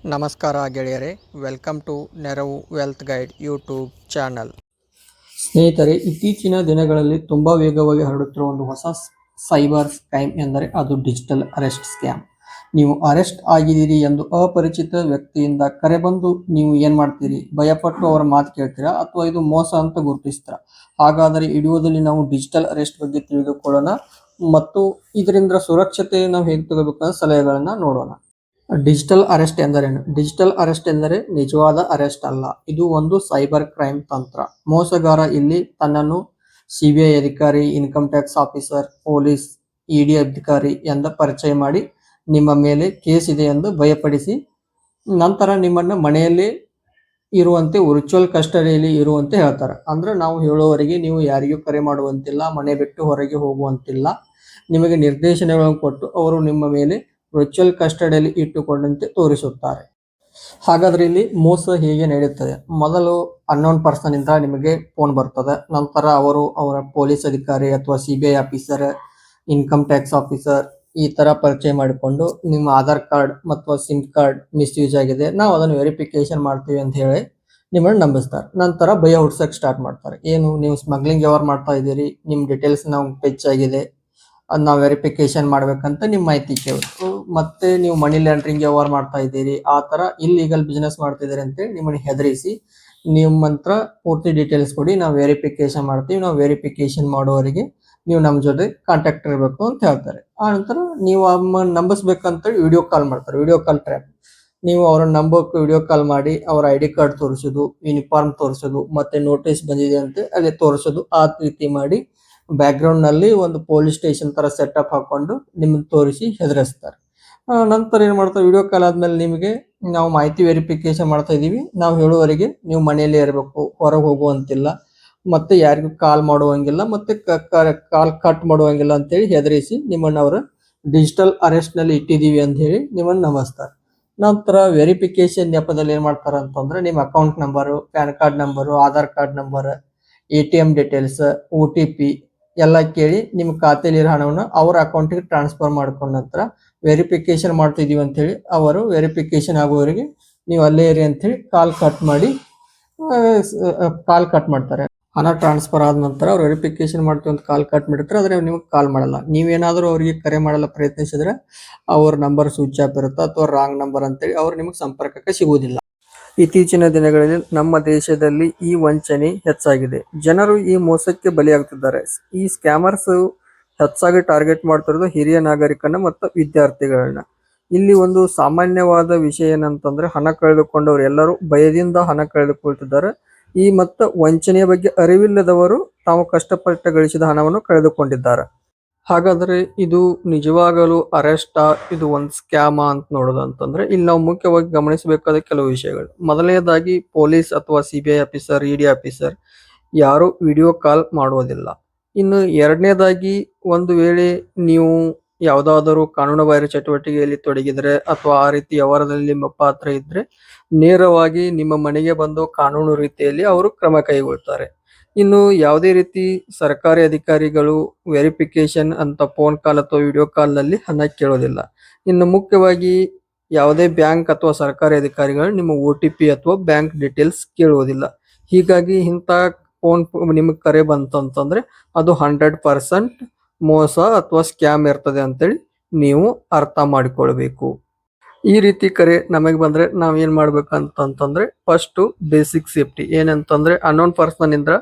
ನಮಸ್ಕಾರ ಗೆಳೆಯರೇ, welcome to ನೆರವು ವೆಲ್ತ್ ಗೈಡ್ ಯೂಟ್ಯೂಬ್ ಚಾನಲ್. ಸ್ನೇಹಿತರೆ, ಇತ್ತೀಚಿನ ದಿನಗಳಲ್ಲಿ ತುಂಬಾ ವೇಗವಾಗಿ ಹರಡುತ್ತಿರುವ ಒಂದು ಹೊಸ ಸೈಬರ್ ಕ್ರೈಮ್ ಎಂದರೆ ಅದು ಡಿಜಿಟಲ್ ಅರೆಸ್ಟ್ ಸ್ಕ್ಯಾಮ್. ನೀವು ಅರೆಸ್ಟ್ ಆಗಿದ್ದೀರಿ ಎಂದು ಅಪರಿಚಿತ ವ್ಯಕ್ತಿಯಿಂದ ಕರೆ ಬಂದು ನೀವು ಏನ್ ಮಾಡ್ತೀರಿ? ಭಯಪಟ್ಟು ಅವರ ಮಾತು ಕೇಳ್ತೀರಾ ಅಥವಾ ಇದು ಮೋಸ ಅಂತ ಗುರುತಿಸ್ತೀರಾ? ಹಾಗಾದರೆ ಈ ವಿಡಿಯೋದಲ್ಲಿ ನಾವು ಡಿಜಿಟಲ್ ಅರೆಸ್ಟ್ ಬಗ್ಗೆ ತಿಳಿದುಕೊಳ್ಳೋಣ ಮತ್ತು ಇದರಿಂದ ಸುರಕ್ಷತೆ ನಾವು ಹೇಗೆ ತಗೋಬೇಕಂತ ಸಲಹೆಗಳನ್ನ ನೋಡೋಣ. ಡಿಜಿಟಲ್ ಅರೆಸ್ಟ್ ಎಂದರೇನು? ಡಿಜಿಟಲ್ ಅರೆಸ್ಟ್ ಎಂದರೆ ನಿಜವಾದ ಅರೆಸ್ಟ್ ಅಲ್ಲ, ಇದು ಒಂದು ಸೈಬರ್ ಕ್ರೈಮ್ ತಂತ್ರ. ಮೋಸಗಾರ ಇಲ್ಲಿ ತನ್ನನ್ನು ಸಿಬಿಐ ಅಧಿಕಾರಿ, ಇನ್ಕಮ್ ಟ್ಯಾಕ್ಸ್ ಆಫೀಸರ್, ಪೊಲೀಸ್, ಇಡಿ ಅಧಿಕಾರಿ ಎಂದು ಪರಿಚಯ ಮಾಡಿ ನಿಮ್ಮ ಮೇಲೆ ಕೇಸ್ ಇದೆ ಎಂದು ಭಯಪಡಿಸಿ ನಂತರ ನಿಮ್ಮನ್ನ ಮನೆಯಲ್ಲಿ ಇರುವಂತೆ ವರ್ಚುವಲ್ ಕಸ್ಟಡಿಯಲ್ಲಿ ಇರುವಂತೆ ಹೇಳ್ತಾರೆ. ಅಂದ್ರೆ ನಾವು ಹೇಳುವವರೆಗೆ ನೀವು ಯಾರಿಗೂ ಕರೆ ಮಾಡುವಂತಿಲ್ಲ, ಮನೆ ಬಿಟ್ಟು ಹೊರಗೆ ಹೋಗುವಂತಿಲ್ಲ. ನಿಮಗೆ ನಿರ್ದೇಶನಗಳನ್ನು ಕೊಟ್ಟು ಅವರು ನಿಮ್ಮ ಮೇಲೆ ವರ್ಚುವಲ್ ಕಸ್ಟಡಿಯಲ್ಲಿ ಇಟ್ಟುಕೊಂಡಂತೆ ತೋರಿಸುತ್ತಾರೆ. ಹಾಗಾದ್ರೆ ಇಲ್ಲಿ ಮೋಸ ಹೇಗೆ ನಡೆಯುತ್ತದೆ? ಮೊದಲು ಅನ್ನೋನ್ ಪರ್ಸನ್ ಇಂದ ನಿಮಗೆ ಫೋನ್ ಬರ್ತದೆ. ನಂತರ ಅವರ ಪೊಲೀಸ್ ಅಧಿಕಾರಿ ಅಥವಾ CBI officer, income tax officer ಈ ತರ ಪರಿಚಯ ಮಾಡಿಕೊಂಡು ನಿಮ್ಮ ಆಧಾರ್ ಕಾರ್ಡ್ ಮತ್ತು ಸಿಮ್ ಕಾರ್ಡ್ ಮಿಸ್ಯೂಸ್ ಆಗಿದೆ, ನಾವು ಅದನ್ನು ವೆರಿಫಿಕೇಶನ್ ಮಾಡ್ತೀವಿ ಅಂತ ಹೇಳಿ ನಿಮ್ಮನ್ನು ನಂಬಿಸ್ತಾರೆ. ನಂತರ ಭಯ ಹುಡ್ಸಕ್ ಸ್ಟಾರ್ಟ್ ಮಾಡ್ತಾರೆ. ಏನು, ನೀವು ಸ್ಮಗ್ಲಿಂಗ್ ವ್ಯವಹಾರ ಮಾಡ್ತಾ ಇದ್ದೀರಿ, ನಿಮ್ ಡೀಟೇಲ್ಸ್ ನಾವು ಫೆಚ್ ಆಗಿದೆ, ಅದು ನಾವು ವೆರಿಫಿಕೇಶನ್ ಮಾಡ್ಬೇಕಂತ ನಿಮ್ಮ ಮಾಹಿತಿ ಕೇಳಿದ್ರು. ಮತ್ತೆ ನೀವು ಮನಿ ಲ್ಯಾಂಡ್ರಿಂಗ್ ವ್ಯವಹಾರ ಮಾಡ್ತಾ ಇದ್ದೀರಿ, ಆ ತರ ಇಲ್ಲಿಗಲ್ ಬಿಸ್ನೆಸ್ ಮಾಡ್ತಾ ಇದ್ದೀರಿ ಅಂತೇಳಿ ನಿಮ್ಮನ್ನ ಹೆದರಿಸಿ ನಿಮ್ಮಂತ್ರ ಪೂರ್ತಿ ಡೀಟೇಲ್ಸ್ ಕೊಡಿ, ನಾವು ವೆರಿಫಿಕೇಶನ್ ಮಾಡ್ತೀವಿ, ನಾವು ವೆರಿಫಿಕೇಶನ್ ಮಾಡೋವರೆಗೆ ನೀವು ನಮ್ಮ ಜೊತೆ ಕಾಂಟ್ಯಾಕ್ಟ್ ಇರಬೇಕು ಅಂತ ಹೇಳ್ತಾರೆ. ಆ ನಂತರ ನೀವು ನಂಬಿಸ್ಬೇಕಂತೇಳಿ ವಿಡಿಯೋ ಕಾಲ್ ಮಾಡ್ತಾರೆ, ವಿಡಿಯೋ ಕಾಲ್ ಟ್ರ್ಯಾಪ್. ನೀವು ಅವ್ರನ್ನ ನಂಬೋಕೆ ವಿಡಿಯೋ ಕಾಲ್ ಮಾಡಿ ಅವರ ಐಡಿ ಕಾರ್ಡ್ ತೋರಿಸೋದು, ಯೂನಿಫಾರ್ಮ್ ತೋರಿಸೋದು, ಮತ್ತೆ ನೋಟಿಸ್ ಬಂದಿದೆ ಅಂತ ಅಲ್ಲಿ ತೋರಿಸೋದು. ಆ ರೀತಿ ಮಾಡಿ ಬ್ಯಾಕ್ ಗ್ರೌಂಡ್ ನಲ್ಲಿ ಒಂದು ಪೊಲೀಸ್ ಸ್ಟೇಷನ್ ತರ ಸೆಟಪ್ ಹಾಕೊಂಡು ನಿಮ್ಮನ್ನ ತೋರಿಸಿ ಹೆದರಿಸ್ತಾರೆ. ನಂತರ ಏನ್ ಮಾಡ್ತಾರೆ, ವಿಡಿಯೋ ಕಾಲ್ ಆದ್ಮೇಲೆ ನಿಮಗೆ ನಾವು ಮಾಹಿತಿ ವೆರಿಫಿಕೇಶನ್ ಮಾಡ್ತಾ ಇದೀವಿ, ನಾವು ಹೇಳುವವರೆಗೆ ನೀವು ಮನೆಯಲ್ಲೇ ಇರಬೇಕು, ಹೊರಗೆ ಹೋಗುವಂತಿಲ್ಲ, ಮತ್ತೆ ಯಾರಿಗೂ ಕಾಲ್ ಮಾಡುವಂಗಿಲ್ಲ, ಮತ್ತೆ ಕಾಲ್ ಕಟ್ ಮಾಡುವಂಗಿಲ್ಲ ಅಂತೇಳಿ ಹೆದರಿಸಿ ನಿಮ್ಮನ್ನ ಅವರು ಡಿಜಿಟಲ್ ಅರೆಸ್ಟ್ ನಲ್ಲಿ ಇಟ್ಟಿದೀವಿ ಅಂತ ಹೇಳಿ ನಿಮ್ಮನ್ನ ನಂಬಿಸ್ತಾರೆ. ನಂತರ ವೆರಿಫಿಕೇಶನ್ ನೆಪದಲ್ಲಿ ಏನ್ ಮಾಡ್ತಾರ ಅಂತಂದ್ರೆ ನಿಮ್ಮ account number, PAN card number, Aadhaar card number, ATM details, OTP ಎಲ್ಲ ಕೇಳಿ ನಿಮ್ಮ ಖಾತೆಯಲ್ಲಿರೋ ಹಣವನ್ನು ಅವರ ಅಕೌಂಟಿಗೆ ಟ್ರಾನ್ಸ್ಫರ್ ಮಾಡ್ಕೊಂಡ ನಂತರ ವೆರಿಫಿಕೇಶನ್ ಮಾಡ್ತಿದೀವಿ ಅಂತ ಹೇಳಿ ಅವರು ವೆರಿಫಿಕೇಶನ್ ಆಗುವವರೆಗೆ ನೀವು ಅಲ್ಲೇ ಇರಿ ಅಂತ ಹೇಳಿ ಕಾಲ್ ಕಟ್ ಮಾಡ್ತಾರೆ. ಹಣ ಟ್ರಾನ್ಸ್ಫರ್ ಆದ ನಂತರ ಅವ್ರು ವೆರಿಫಿಕೇಶನ್ ಮಾಡ್ತೀವಿ ಅಂತ ಕಾಲ್ ಕಟ್ ಮಾಡಿರ್ತಾರೆ, ಆದ್ರೆ ನಿಮಗೆ ಕಾಲ್ ಮಾಡಲ್ಲ. ನೀವೇನಾದ್ರೂ ಅವರಿಗೆ ಕರೆ ಮಾಡಲು ಪ್ರಯತ್ನಿಸಿದ್ರೆ ಅವ್ರ ನಂಬರ್ ಸ್ವಿಚ್ ಆಫ್ ಇರುತ್ತೆ ಅಥವಾ ರಾಂಗ್ ನಂಬರ್ ಅಂತೇಳಿ ಅವ್ರು ನಿಮಗೆ ಸಂಪರ್ಕಕ್ಕೆ ಸಿಗುವುದಿಲ್ಲ. ಇತ್ತೀಚಿನ ದಿನಗಳಲ್ಲಿ ನಮ್ಮ ದೇಶದಲ್ಲಿ ಈ ವಂಚನೆ ಹೆಚ್ಚಾಗಿದೆ. ಜನರು ಈ ಮೋಸಕ್ಕೆ ಬಲಿಯಾಗುತ್ತಿದ್ದಾರೆ. ಈ ಸ್ಕ್ಯಾಮರ್ಸ್ ಹೆಚ್ಚಾಗಿ ಟಾರ್ಗೆಟ್ ಮಾಡ್ತಿರೋದು ಹಿರಿಯ ನಾಗರಿಕನ ಮತ್ತು ವಿದ್ಯಾರ್ಥಿಗಳನ್ನ. ಇಲ್ಲಿ ಒಂದು ಸಾಮಾನ್ಯವಾದ ವಿಷಯ ಏನಂತಂದ್ರೆ ಹಣ ಕಳೆದುಕೊಂಡವರು ಎಲ್ಲರೂ ಭಯದಿಂದ ಹಣ ಕಳೆದುಕೊಳ್ತಿದ್ದಾರೆ. ಈ ಮತ್ತು ವಂಚನೆಯ ಬಗ್ಗೆ ಅರಿವಿಲ್ಲದವರು ತಾವು ಕಷ್ಟಪಟ್ಟು ಗಳಿಸಿದ ಹಣವನ್ನು ಕಳೆದುಕೊಂಡಿದ್ದಾರೆ. ಹಾಗಾದ್ರೆ ಇದು ನಿಜವಾಗಲೂ ಅರೆಸ್ಟಾ, ಇದು ಒಂದು ಸ್ಕ್ಯಾಮಾ ಅಂತ ನೋಡೋದಂತಂದ್ರೆ ಇಲ್ಲಿ ನಾವು ಮುಖ್ಯವಾಗಿ ಗಮನಿಸಬೇಕಾದ ಕೆಲವು ವಿಷಯಗಳು. ಮೊದಲನೇದಾಗಿ ಪೊಲೀಸ್ ಅಥವಾ ಸಿಬಿಐ ಆಫೀಸರ್, ಇಡಿ ಆಫೀಸರ್ ಯಾರು ವಿಡಿಯೋ ಕಾಲ್ ಮಾಡೋದಿಲ್ಲ. ಇನ್ನು ಎರಡನೇದಾಗಿ ಒಂದು ವೇಳೆ ನೀವು ಯಾವುದಾದರೂ ಕಾನೂನು ಬಾಹಿರ ಚಟುವಟಿಕೆಯಲ್ಲಿ ತೊಡಗಿದ್ರೆ ಅಥವಾ ಆ ರೀತಿ ವ್ಯವಹಾರದಲ್ಲಿ ನಿಮ್ಮ ಪಾತ್ರ ಇದ್ರೆ ನೇರವಾಗಿ ನಿಮ್ಮ ಮನೆಗೆ ಬಂದು ಕಾನೂನು ರೀತಿಯಲ್ಲಿ ಅವರು ಕ್ರಮ ಕೈಗೊಳ್ತಾರೆ. ಇನ್ನು ಯಾವುದೇ ರೀತಿ ಸರ್ಕಾರಿ ಅಧಿಕಾರಿಗಳು ವೆರಿಫಿಕೇಶನ್ ಅಂತ ಫೋನ್ ಕಾಲ್ ಅಥವಾ ವಿಡಿಯೋ ಕಾಲ್ ನಲ್ಲಿ ಹಣ ಕೇಳೋದಿಲ್ಲ. ಇನ್ನು ಮುಖ್ಯವಾಗಿ ಯಾವುದೇ ಬ್ಯಾಂಕ್ ಅಥವಾ ಸರ್ಕಾರಿ ಅಧಿಕಾರಿಗಳು ನಿಮ್ಮ OTP ಅಥವಾ ಬ್ಯಾಂಕ್ ಡೀಟೇಲ್ಸ್ ಕೇಳುವುದಿಲ್ಲ. ಹೀಗಾಗಿ ಇಂಥ ಫೋನ್ ನಿಮಗೆ ಕರೆ ಬಂತಂತಂದ್ರೆ ಅದು 100% ಮೋಸ ಅಥವಾ ಸ್ಕ್ಯಾಮ್ ಇರ್ತದೆ ಅಂತೇಳಿ ನೀವು ಅರ್ಥ ಮಾಡಿಕೊಳ್ಬೇಕು. ಈ ರೀತಿ ಕರೆ ನಮಗೆ ಬಂದ್ರೆ ನಾವ್ ಏನ್ ಮಾಡ್ಬೇಕಂತಂದ್ರೆ ಫಸ್ಟ್ ಬೇಸಿಕ್ ಸೇಫ್ಟಿ ಏನಂತಂದ್ರೆ ಅನ್ನೋನ್ ಪರ್ಸನ್ ಇಂದ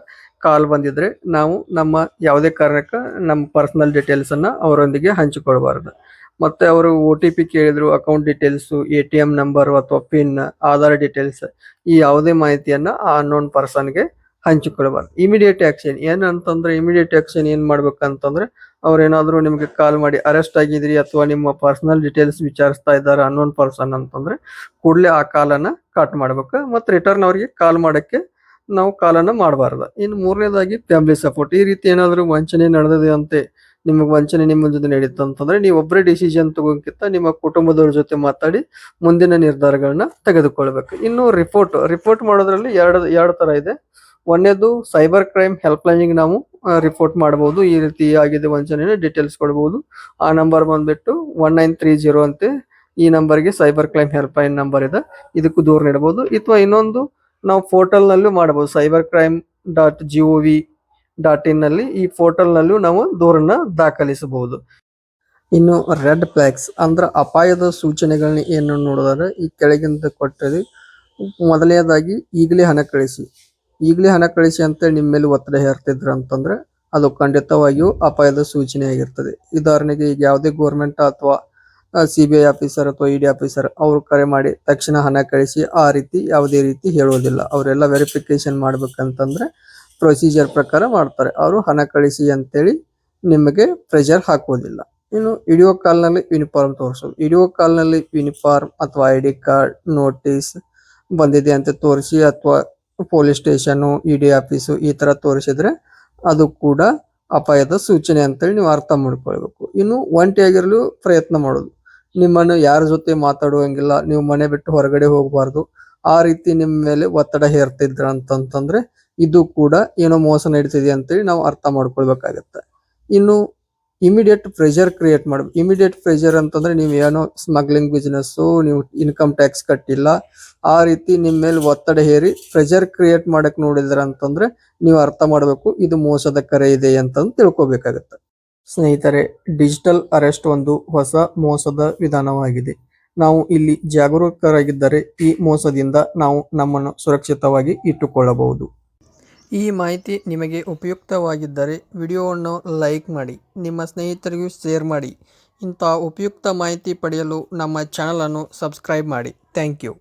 ಕಾಲ್ ಬಂದಿದ್ರೆ ನಾವು ನಮ್ಮ ಯಾವುದೇ ಕಾರಣಕ್ಕ ನಮ್ಮ ಪರ್ಸನಲ್ ಡೀಟೇಲ್ಸ್ ಅನ್ನ ಅವರೊಂದಿಗೆ ಹಂಚಿಕೊಳ್ಬಾರ್ದು. ಮತ್ತೆ ಅವರು OTP ಕೇಳಿದ್ರು, ಅಕೌಂಟ್ ಡೀಟೇಲ್ಸ್, ATM ನಂಬರ್ ಅಥವಾ ಪಿನ್, ಆಧಾರ್ ಡೀಟೇಲ್ಸ್ ಈ ಯಾವುದೇ ಮಾಹಿತಿಯನ್ನ ಆ ಅನ್ನೋನ್ ಪರ್ಸನ್ಗೆ ಹಂಚಿಕೊಳ್ಬಾರ್ದು. ಇಮಿಡಿಯೇಟ್ ಆಕ್ಷನ್ ಏನಂತಂದ್ರೆ ಇಮಿಡಿಯೇಟ್ ಆಕ್ಷನ್ ಏನ್ ಮಾಡ್ಬೇಕಂತಂದ್ರೆ ಅವ್ರೇನಾದ್ರೂ ನಿಮ್ಗೆ ಕಾಲ್ ಮಾಡಿ ಅರೆಸ್ಟ್ ಆಗಿದ್ರಿ ಅಥವಾ ನಿಮ್ಮ ಪರ್ಸನಲ್ ಡೀಟೇಲ್ಸ್ ವಿಚಾರಿಸ್ತಾ ಇದ್ದಾರೆ ಅನ್ನೋನ್ ಪರ್ಸನ್ ಅಂತಂದ್ರೆ ಕೂಡಲೇ ಆ ಕಾಲನ್ನ ಕಟ್ ಮಾಡ್ಬೇಕು. ಮತ್ತೆ ರಿಟರ್ನ್ ಅವರಿಗೆ ಕಾಲ್ ಮಾಡಕ್ಕೆ ನಾವು ಕಾಲನ್ನ ಮಾಡಬಾರ್ದು. ಇನ್ನು ಮೂರನೇದಾಗಿ ಫ್ಯಾಮಿಲಿ ಸಪೋರ್ಟ್. ಈ ರೀತಿ ಏನಾದ್ರು ವಂಚನೆ ನಡೆದಿದೆ ಅಂತೆ, ನಿಮಗೆ ವಂಚನೆ ನಿಮ್ಮ ಜೊತೆ ನಡೀತು ಅಂತಂದ್ರೆ ನೀವು ಒಬ್ಬರೇ ಡಿಸಿಷನ್ ತಗೋಕ್ಕಿಂತ ನಿಮ್ಮ ಕುಟುಂಬದವ್ರ ಜೊತೆ ಮಾತಾಡಿ ಮುಂದಿನ ನಿರ್ಧಾರಗಳನ್ನ ತೆಗೆದುಕೊಳ್ಬೇಕು. ಇನ್ನು ರಿಪೋರ್ಟ್ ಮಾಡೋದ್ರಲ್ಲಿ ಎರಡು ತರ ಇದೆ. ಒಂದೇದು ಸೈಬರ್ ಕ್ರೈಮ್ ಹೆಲ್ಪ್ ಲೈನ್ಗೆ ನಾವು ರಿಪೋರ್ಟ್ ಮಾಡಬಹುದು. ಈ ರೀತಿ ಆಗಿದೆ ವಂಚನೆ ಡೀಟೇಲ್ಸ್ ಕೊಡಬಹುದು. ಆ ನಂಬರ್ ಬಂದ್ಬಿಟ್ಟು 1930 ಅಂತೆ ಈ ನಂಬರ್ಗೆ cyber crime help line number ಇದೆ, ಇದಕ್ಕೂ ದೂರು ನೀಡಬಹುದು. ಅಥವಾ ಇನ್ನೊಂದು ನಾವು ಪೋರ್ಟಲ್ನಲ್ಲೂ ಮಾಡಬಹುದು, cybercrime.gov.in ನಲ್ಲಿ ಈ ಪೋರ್ಟಲ್ನಲ್ಲೂ ನಾವು ದೂರನ್ನ ದಾಖಲಿಸಬಹುದು. ಇನ್ನು ರೆಡ್ ಫ್ಲಾಗ್ಸ್ ಅಂದ್ರೆ ಅಪಾಯದ ಸೂಚನೆಗಳನ್ನ ಏನು ನೋಡಿದ್ರೆ ಈ ಕೆಳಗಿಂದ ಕೊಟ್ಟರೆ, ಮೊದಲನೇದಾಗಿ ಈಗಲೇ ಹಣ ಕಳಿಸಿ. ಈಗಲೇ ಹಣ ಕಳಿಸಿ ಅಂತೇಳಿ ನಿಮ್ಮ ಮೇಲೆ ಒತ್ತಡ ಹೇರ್ತಿದ್ರು ಅಂತಂದ್ರೆ ಅದು ಖಂಡಿತವಾಗಿಯೂ ಅಪಾಯದ ಸೂಚನೆ ಆಗಿರ್ತದೆ. ಉದಾಹರಣೆಗೆ ಈಗ ಯಾವುದೇ ಗೌರ್ಮೆಂಟ್ ಅಥವಾ CBI ಆಫೀಸರ್ ಅಥವಾ ED ಆಫೀಸರ್ ಅವರು ಕರೆ ಮಾಡಿ ತಕ್ಷಣ ಹಣ ಕಳಿಸಿ ಆ ರೀತಿ ಯಾವುದೇ ರೀತಿ ಹೇಳೋದಿಲ್ಲ. ಅವರೆಲ್ಲ ವೆರಿಫಿಕೇಶನ್ ಮಾಡ್ಬೇಕಂತಂದ್ರೆ ಪ್ರೊಸೀಜರ್ ಪ್ರಕಾರ ಮಾಡ್ತಾರೆ. ಅವರು ಹಣ ಕಳಿಸಿ ಅಂತೇಳಿ ನಿಮಗೆ ಪ್ರೆಷರ್ ಹಾಕೋದಿಲ್ಲ. ಇನ್ನು ವಿಡಿಯೋ ಕಾಲ್ನಲ್ಲಿ ಯೂನಿಫಾರ್ಮ್ ತೋರಿಸೋದು. ವಿಡಿಯೋ ಕಾಲ್ನಲ್ಲಿ ಯೂನಿಫಾರ್ಮ್ ಅಥವಾ ID ಕಾರ್ಡ್ ನೋಟಿಸ್ ಬಂದಿದೆ ಅಂತ ತೋರಿಸಿ ಅಥವಾ ಪೊಲೀಸ್ ಸ್ಟೇಷನ್ ED ಆಫೀಸು ಈ ತರ ತೋರಿಸಿದ್ರೆ ಅದು ಕೂಡ ಅಪಾಯದ ಸೂಚನೆ ಅಂತೇಳಿ ನೀವು ಅರ್ಥ ಮಾಡ್ಕೊಳ್ಬೇಕು. ಇನ್ನು ಒಂಟಿಯಾಗಿರಲು ಪ್ರಯತ್ನ ಮಾಡೋದು. ನಿಮ್ಮನ್ನು ಯಾರ ಜೊತೆ ಮಾತಾಡುವಂಗಿಲ್ಲ, ನೀವು ಮನೆ ಬಿಟ್ಟು ಹೊರಗಡೆ ಹೋಗಬಾರ್ದು, ಆ ರೀತಿ ನಿಮ್ಮ ಮೇಲೆ ಒತ್ತಡ ಹೇರ್ತಿದ್ರ ಅಂತಂದ್ರೆ ಇದು ಕೂಡ ಏನೋ ಮೋಸ ನಡೀತಿದೆ ಅಂತೇಳಿ ನಾವು ಅರ್ಥ ಮಾಡ್ಕೊಳ್ಬೇಕಾಗತ್ತೆ. ಇನ್ನು ಇಮಿಡಿಯೇಟ್ ಪ್ರೆಷರ್ ಕ್ರಿಯೇಟ್ ಮಾಡ್ಬೇಕು. ಇಮಿಡಿಯೇಟ್ ಪ್ರೆಷರ್ ಅಂತಂದ್ರೆ ನೀವು ಏನೋ ಸ್ಮಗ್ಲಿಂಗ್ ಬಿಸ್ನೆಸ್, ನೀವು ಇನ್ಕಮ್ ಟ್ಯಾಕ್ಸ್ ಕಟ್ಟಿಲ್ಲ, ಆ ರೀತಿ ನಿಮ್ಮ ಮೇಲೆ ಒತ್ತಡ ಹೇರಿ ಪ್ರೆಷರ್ ಕ್ರಿಯೇಟ್ ಮಾಡಕ್ ನೋಡಿದ್ರ ಅಂತಂದ್ರೆ ನೀವು ಅರ್ಥ ಮಾಡಬೇಕು ಇದು ಮೋಸದ ಕರೆ ಇದೆ ಅಂತಂದು ತಿಳ್ಕೊಬೇಕಾಗತ್ತೆ. ಸ್ನೇಹಿತರೆ, ಡಿಜಿಟಲ್ ಅರೆಸ್ಟ್ ಒಂದು ಹೊಸ ಮೋಸದ ವಿಧಾನವಾಗಿದೆ. ನಾವು ಇಲ್ಲಿ ಜಾಗರೂಕರಾಗಿದ್ದರೆ ಈ ಮೋಸದಿಂದ ನಾವು ನಮ್ಮನ್ನು ಸುರಕ್ಷಿತವಾಗಿ ಇಟ್ಟುಕೊಳ್ಳಬಹುದು. ಈ ಮಾಹಿತಿ ನಿಮಗೆ ಉಪಯುಕ್ತವಾಗಿದ್ದರೆ ವಿಡಿಯೋವನ್ನು ಲೈಕ್ ಮಾಡಿ, ನಿಮ್ಮ ಸ್ನೇಹಿತರಿಗೂ ಶೇರ್ ಮಾಡಿ. ಇಂಥ ಉಪಯುಕ್ತ ಮಾಹಿತಿ ಪಡೆಯಲು ನಮ್ಮ ಚಾನಲನ್ನು ಸಬ್ಸ್ಕ್ರೈಬ್ ಮಾಡಿ. Thank you.